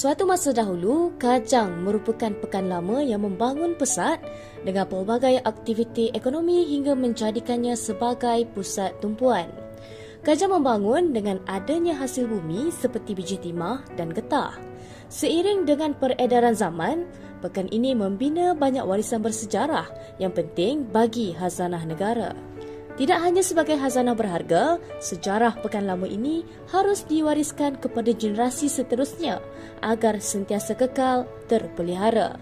Suatu masa dahulu, Kajang merupakan pekan lama yang membangun pesat dengan pelbagai aktiviti ekonomi hingga menjadikannya sebagai pusat tumpuan. Kajang membangun dengan adanya hasil bumi seperti biji timah dan getah. Seiring dengan peredaran zaman, pekan ini membina banyak warisan bersejarah yang penting bagi khazanah negara. Tidak hanya sebagai khazanah berharga, sejarah pekan lama ini harus diwariskan kepada generasi seterusnya agar sentiasa kekal terpelihara.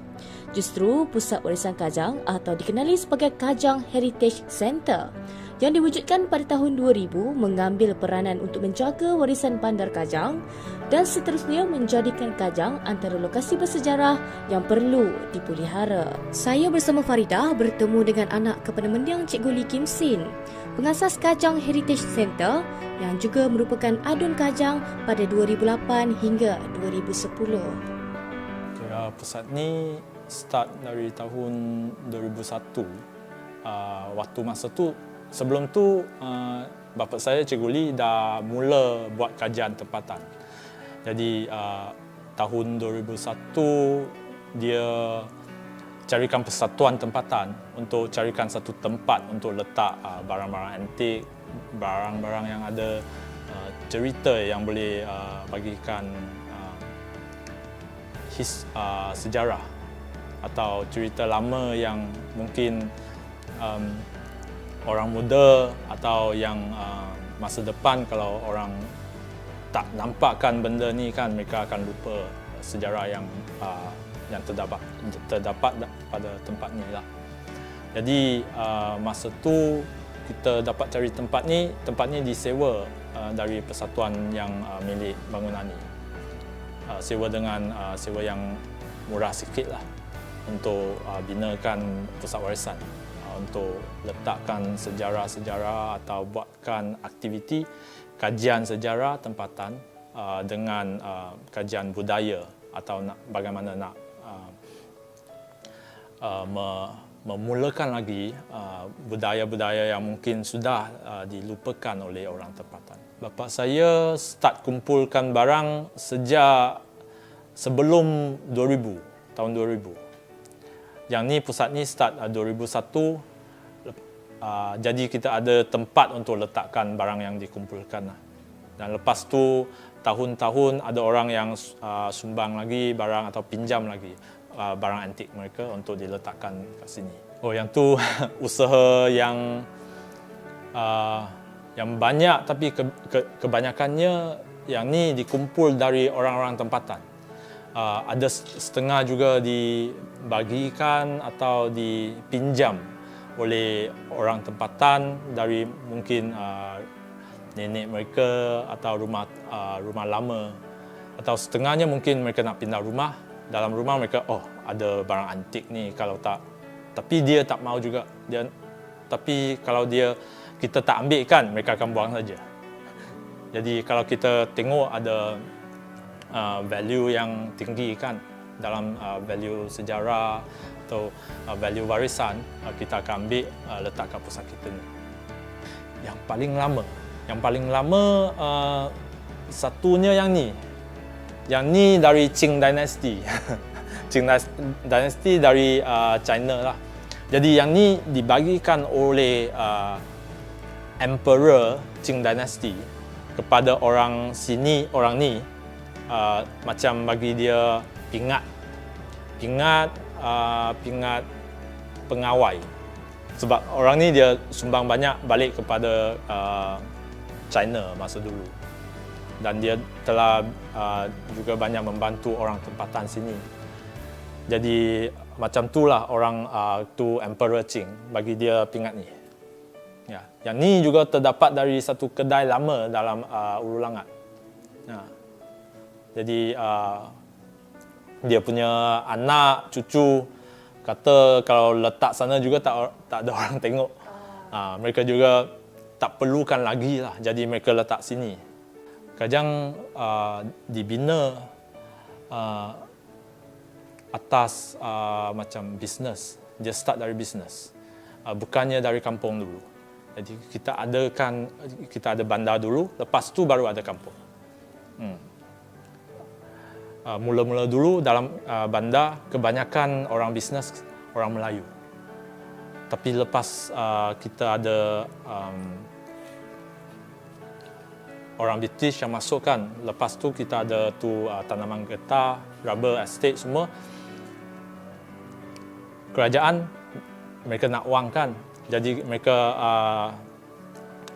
Justru Pusat Warisan Kajang atau dikenali sebagai Kajang Heritage Centre yang diwujudkan pada tahun 2000 mengambil peranan untuk menjaga warisan bandar Kajang dan seterusnya menjadikan Kajang antara lokasi bersejarah yang perlu dipelihara. Saya bersama Faridah bertemu dengan anak kepada mendiang Cikgu Lee Kim Sin, pengasas Kajang Heritage Centre yang juga merupakan adun Kajang pada 2008 hingga 2010. Pusat ni start dari tahun 2001. Waktu masa tu, sebelum tu bapa saya Cikgu Lee dah mula buat kajian tempatan. Jadi tahun 2001 dia carikan persatuan tempatan untuk carikan satu tempat untuk letak barang-barang antik, barang-barang yang ada cerita yang boleh bagikan sejarah atau cerita lama yang mungkin orang muda atau yang masa depan kalau orang tak nampakkan benda ni kan mereka akan lupa sejarah yang terdapat pada tempat ni lah. Jadi masa tu kita dapat cari tempat ni disewa dari persatuan yang milik bangunan ni. Sewa dengan sewa yang murah sikit lah untuk binakan pusat warisan, untuk letakkan sejarah-sejarah atau buatkan aktiviti kajian sejarah tempatan dengan kajian budaya atau bagaimana nak memulakan lagi budaya-budaya yang mungkin sudah dilupakan oleh orang tempatan. Bapa saya start kumpulkan barang sejak sebelum 2000, tahun 2000. Yang ni pusat ni start 2001. Jadi kita ada tempat untuk letakkan barang yang dikumpulkan. Dan lepas tu tahun-tahun ada orang yang sumbang lagi barang atau pinjam lagi barang antik mereka untuk diletakkan kat sini. Oh, yang tu usaha yang banyak, tapi kebanyakannya yang ni dikumpul dari orang-orang tempatan. Ada setengah juga dibagikan atau dipinjam oleh orang tempatan dari mungkin nenek mereka atau rumah lama, atau setengahnya mungkin mereka nak pindah rumah. Dalam rumah mereka ada barang antik ni, kalau tak, tapi dia tak mau juga. Tapi kalau kita tak ambil kan, mereka akan buang saja. Jadi kalau kita tengok ada value yang tinggi kan dalam value sejarah atau value warisan, kita akan ambil letak kat pusat kita ni. Yang paling lama satunya yang ni dari Qing Dynasty. Qing Dynasty dari China lah. Jadi yang ni dibagikan oleh Emperor Qing Dynasty kepada orang ni, macam bagi dia pingat pengawai. Sebab orang ni dia sumbang banyak balik kepada China masa dulu. Dan dia telah juga banyak membantu orang tempatan sini. Jadi macam itulah orang tu Emperor Qing bagi dia pingat ni. Ya, yang ni juga terdapat dari satu kedai lama dalam Ulu Langat. Ya. Jadi dia punya anak, cucu kata kalau letak sana juga tak ada orang tengok. Mereka juga tak perlukan lagi lah, jadi mereka letak sini. Kajang dibina atas macam bisnes. Dia start dari bisnes, bukannya dari kampung dulu. Jadi kita ada bandar dulu, lepas tu baru ada kampung. mula-mula dulu dalam bandar kebanyakan orang bisnes orang Melayu. Tapi lepas kita ada orang British yang masuk kan, lepas tu kita ada tanaman getah, rubber estate semua. Kerajaan mereka nak wang kan, jadi mereka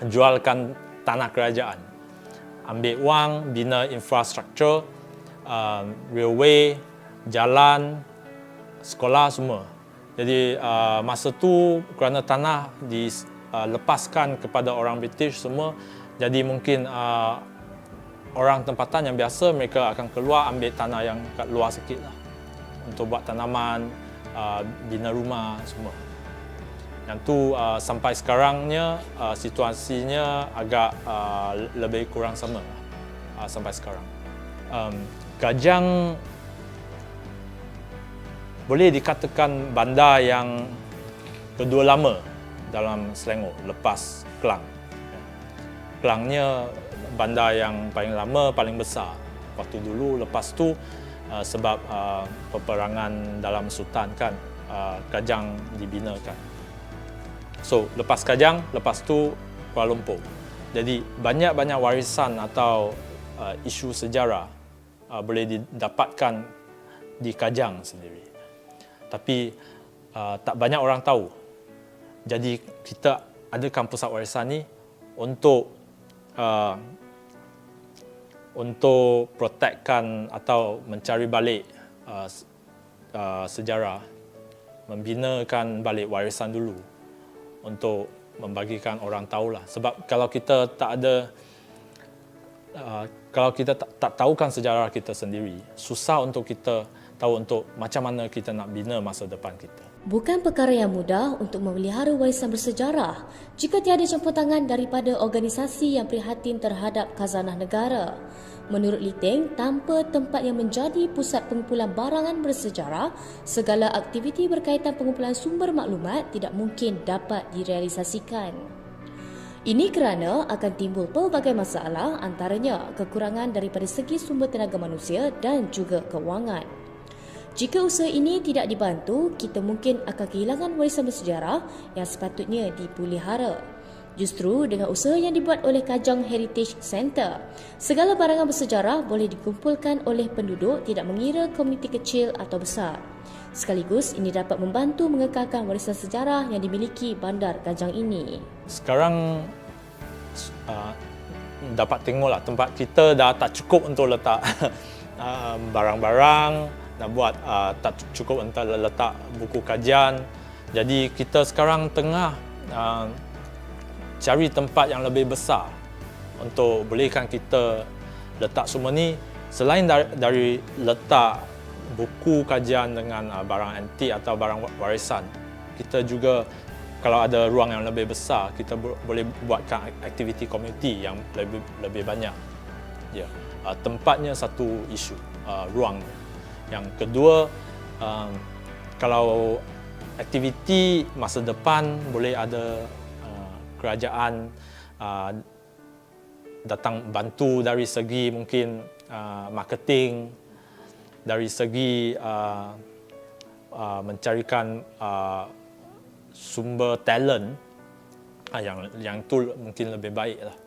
jualkan tanah kerajaan, ambil wang, bina infrastruktur, railway, jalan, sekolah semua. Jadi masa tu kerana tanah dilepaskan kepada orang British semua, jadi mungkin orang tempatan yang biasa mereka akan keluar ambil tanah yang kat luar sikit lah untuk buat tanaman, bina rumah semua. Yang tu sampai sekarangnya situasinya agak lebih kurang sama sampai sekarang. Kajang boleh dikatakan bandar yang kedua lama dalam Selangor lepas Klang. Klangnya bandar yang paling lama, paling besar waktu dulu. Lepas tu sebab peperangan dalam Sultan kan, Kajang dibinakan. So lepas Kajang, lepas tu Kuala Lumpur. Jadi banyak-banyak warisan atau isu sejarah boleh didapatkan di Kajang sendiri. Tapi tak banyak orang tahu. Jadi kita adakan pusat warisan ni untuk protekkan atau mencari balik sejarah, membinakan balik warisan dulu untuk membagikan orang tahulah. Sebab kalau kita tak ada kalau kita tak tahukan sejarah kita sendiri, susah untuk kita tahu untuk macam mana kita nak bina masa depan kita. Bukan perkara yang mudah untuk memelihara warisan bersejarah jika tiada campur tangan daripada organisasi yang prihatin terhadap khazanah negara. Menurut Liteng, tanpa tempat yang menjadi pusat pengumpulan barangan bersejarah, segala aktiviti berkaitan pengumpulan sumber maklumat tidak mungkin dapat direalisasikan. Ini kerana akan timbul pelbagai masalah, antaranya kekurangan daripada segi sumber tenaga manusia dan juga kewangan. Jika usaha ini tidak dibantu, kita mungkin akan kehilangan warisan bersejarah yang sepatutnya dipelihara. Justru dengan usaha yang dibuat oleh Kajang Heritage Centre, segala barangan bersejarah boleh dikumpulkan oleh penduduk tidak mengira komuniti kecil atau besar. Sekaligus ini dapat membantu mengekalkan warisan sejarah yang dimiliki bandar Kajang ini. Sekarang dapat tengoklah tempat kita dah tak cukup untuk letak barang-barang, nak buat tak cukup untuk letak buku kajian. Jadi kita sekarang tengah cari tempat yang lebih besar untuk bolehkan kita letak semua ni. Selain dari letak buku kajian dengan barang antik atau barang warisan, kita juga kalau ada ruang yang lebih besar, kita boleh buatkan aktiviti komuniti yang lebih banyak. Ya, tempatnya satu isu, ruangnya. Yang kedua, kalau aktiviti masa depan boleh ada kerajaan datang bantu dari segi mungkin marketing, dari segi mencarikan sumber talent, yang tu mungkin lebih baik lah.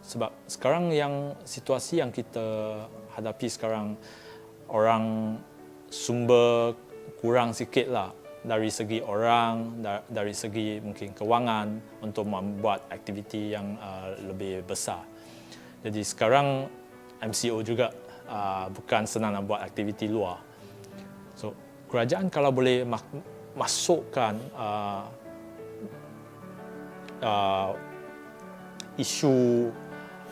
Sebab sekarang yang situasi yang kita hadapi sekarang, orang sumber kurang sikit lah dari segi orang, dari segi mungkin kewangan untuk membuat aktiviti yang lebih besar. Jadi sekarang MCO juga bukan senang nak buat aktiviti luar. So kerajaan kalau boleh masukkan isu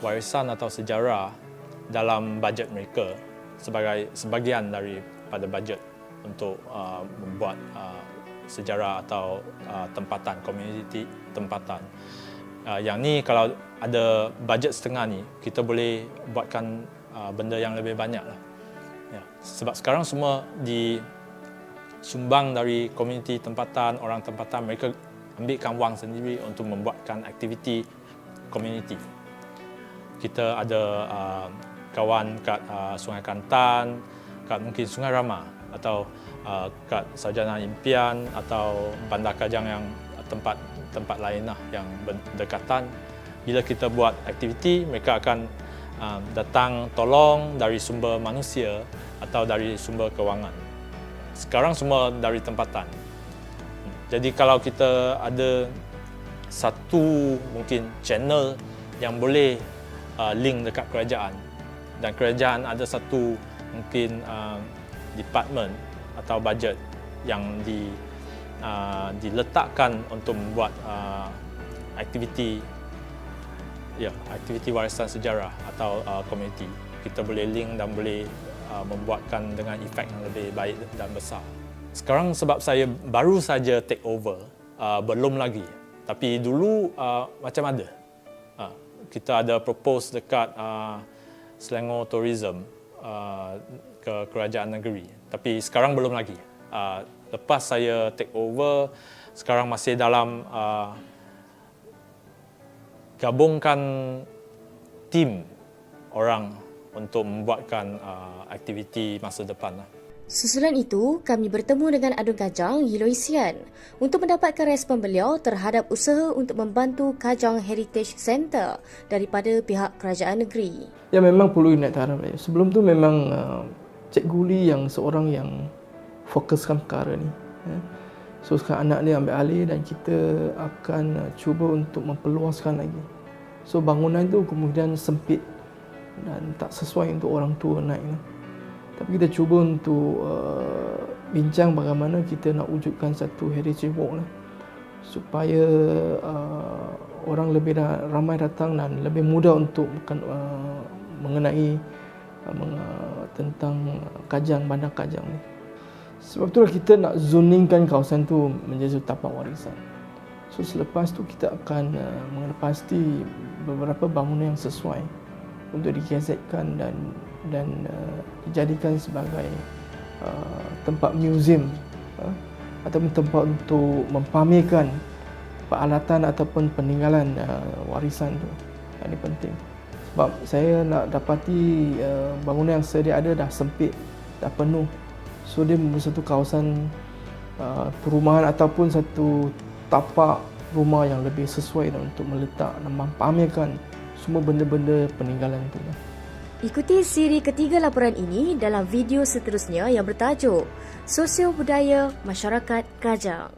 warisan atau sejarah dalam bajet mereka sebagai sebahagian daripada bajet untuk membuat sejarah atau tempatan, komuniti tempatan. Yang ni kalau ada bajet setengah ni, kita boleh buatkan benda yang lebih banyak lah. Ya. Sebab sekarang semua disumbang dari komuniti tempatan, orang tempatan, mereka ambilkan wang sendiri untuk membuatkan aktiviti komuniti. Kita ada kawan kat Sungai Kantan, kat mungkin Sungai Rama atau kat Sarjana Impian atau Bandar Kajang yang tempat lain lah yang berdekatan. Bila kita buat aktiviti, mereka akan datang tolong dari sumber manusia atau dari sumber kewangan. Sekarang semua dari tempatan. Jadi kalau kita ada satu mungkin channel yang boleh link dekat kerajaan, dan kerajaan ada satu mungkin department atau bajet yang diletakkan untuk membuat aktiviti warisan sejarah atau komuniti, kita boleh link dan boleh membuatkan dengan efek yang lebih baik dan besar. Sekarang sebab saya baru saja take over, belum lagi. Tapi dulu macam ada. Kita ada propose dekat Selangor Tourism ke kerajaan negeri. Tapi sekarang belum lagi. Lepas saya take over, sekarang masih dalam gabungkan tim orang untuk membuatkan aktiviti masa depan. Susulan itu, kami bertemu dengan Adun Kajang Yiloisian untuk mendapatkan respon beliau terhadap usaha untuk membantu Kajang Heritage Centre daripada pihak kerajaan negeri. Ya, memang perlu naik taraf. Sebelum tu memang Cikgu Lee yang seorang yang fokuskan perkara ni. So sekarang anak dia ambil alih dan kita akan cuba untuk memperluaskan lagi. So bangunan tu kemudian sempit dan tak sesuai untuk orang tua naik. Tapi kita cuba untuk bincang bagaimana kita nak wujudkan satu heritage walk lah, supaya orang lebih ramai datang dan lebih mudah untuk mengenai tentang Kajang, Bandar Kajang ni. Sebab itulah kita nak zoningkan kawasan tu menjadi tapak warisan. So selepas tu kita akan menepasti beberapa bangunan yang sesuai untuk digazetkan dan dijadikan sebagai tempat museum ataupun tempat untuk mempamerkan peralatan ataupun peninggalan warisan tu. Ini penting. Sebab saya nak dapati bangunan yang sedia ada dah sempit, dah penuh. So dia mempunyai satu kawasan perumahan ataupun satu tapak rumah yang lebih sesuai untuk meletak dan mempamerkan semua benda-benda peninggalan itu. Ikuti siri ketiga laporan ini dalam video seterusnya yang bertajuk Sosio Budaya Masyarakat Kajang.